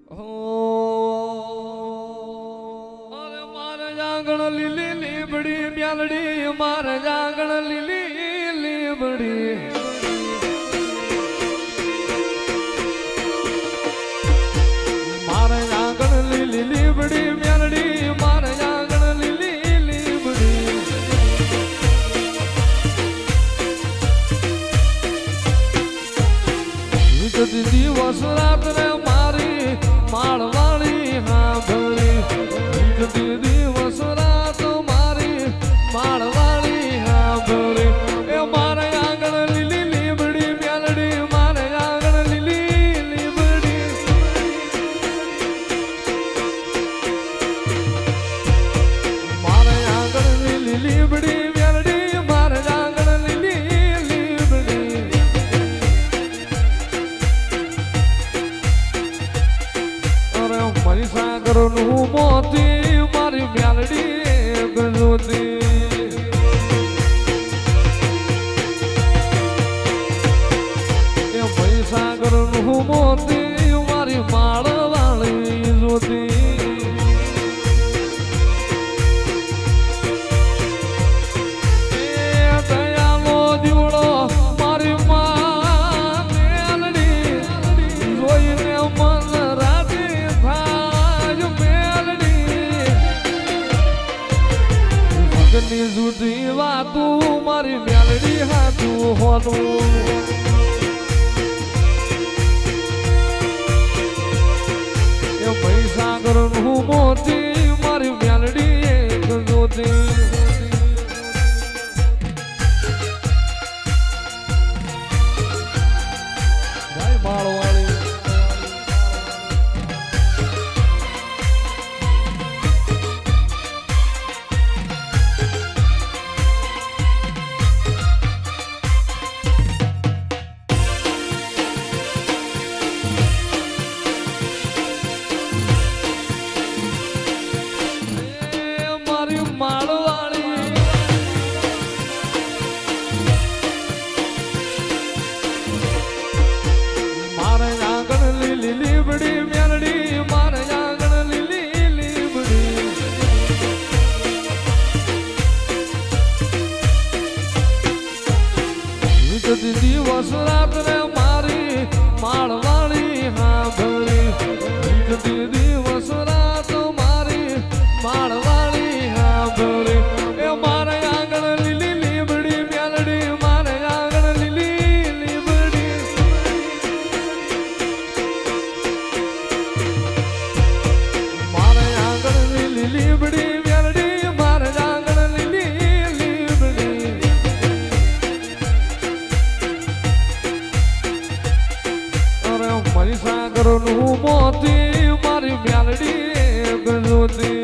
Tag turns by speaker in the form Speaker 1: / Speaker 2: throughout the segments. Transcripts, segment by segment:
Speaker 1: અરે મારે જાગણ લીલી લીબડી મ્યાલડી મારે જાગણ લીલી લીબડી મારે જાગણ લીલી લીબડી મ્યાલડી મારે જાગણ લીલી લીબડી દિવસ રાત રે મારી માળવાળી હાંભળી દિવસ રાત મારી માળવાળી હાંભળી એ મારે આંગણ લીલી લીબડી મ્યાલડી મારે આંગણ લીલી લીબડી મારે આંગણ લીલી લીબડી મ્યાલડી મારે આંગણ લીલી લીબડી મારી સાગર નું મોતી મારી મ્યાલડી ગજોતી એ ભાઈ સાગર નું મોતી મારી માળવાળી જોતી દયાલો દીવડો મારી મ્યાલડી જોઈને મન રાજી ની જુદી વાતું મારી મ્યાલડી હાથું હોનું એ પૈસાગર નું મોતી મારી મ્યાલડી એક જોતી માળવાળી મારે આંગણ લીલી લીબડી મ્યાલડી મારે આંગણ લીલી લીબડી દિવસ રાત રે મારી માળવાળી હાંભળી દિવસ રાત મારી માળવાળી હાંભળી એ મારે આંગણ લીલી લીબડી મ્યાલડી મારે આંગણ લીલી લીબડી મારે આંગણ લીલી લીબડી મ્યાલડી મારે આંગણ લીલી લીબડી અરે મારી સાગર નું મોતી મારી મ્યાલડી ગજોતી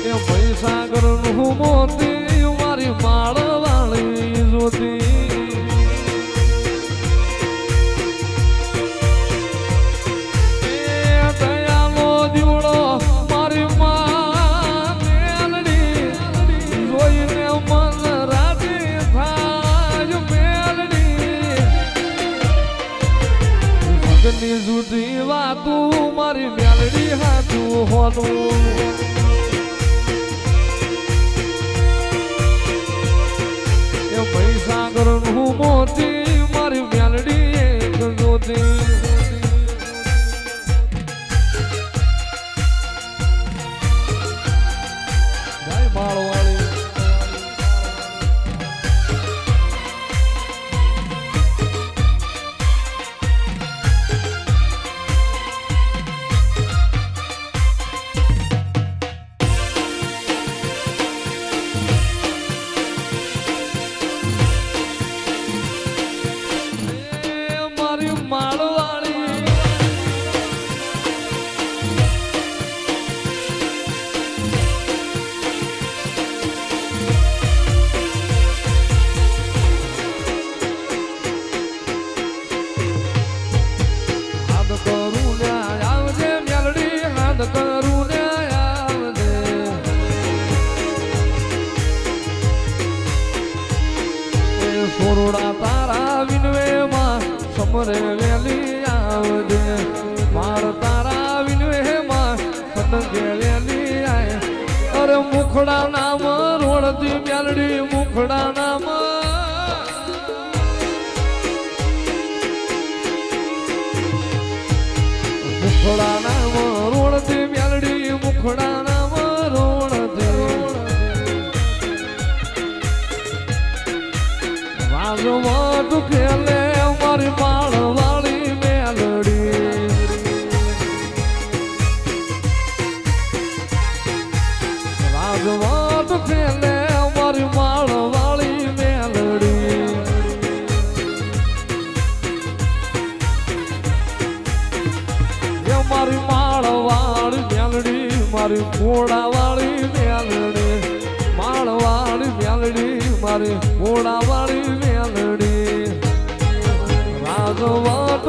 Speaker 1: એ ભાઈ સાગર નું મોતી મારી માળવાળી જોતી દયાલો દીવડો મારી મ્યાલડી જોઈને મન રાજી થાય મ્યાલડી ની જુદી વાતું મારી મ્યાલડી હાથું હોનું એ પૈસાગર નું મોતી મારી મ્યાલડી એક જોતી માળવાળી અમરે વેલી આવજે માર તારા વિનવે માં પતંગે વેલી આય અરે મુખડા નામ રોડતી મ્યાલડી મુખડા નામ મુખડા નામ રોડતી મ્યાલડી મુખડા નામ રોડતી રાજવાટ ખેલે મારી માળ વાળી મેલડી રાજવાટ ખેલે મારી માળ વાળી મેલડી મારી માળ વાળી મેલડી મારી ઘોડા વાળી મેલડી માળ વાળી મેલડી મારી ઘોડા વાળી મેલડી રાજવાટ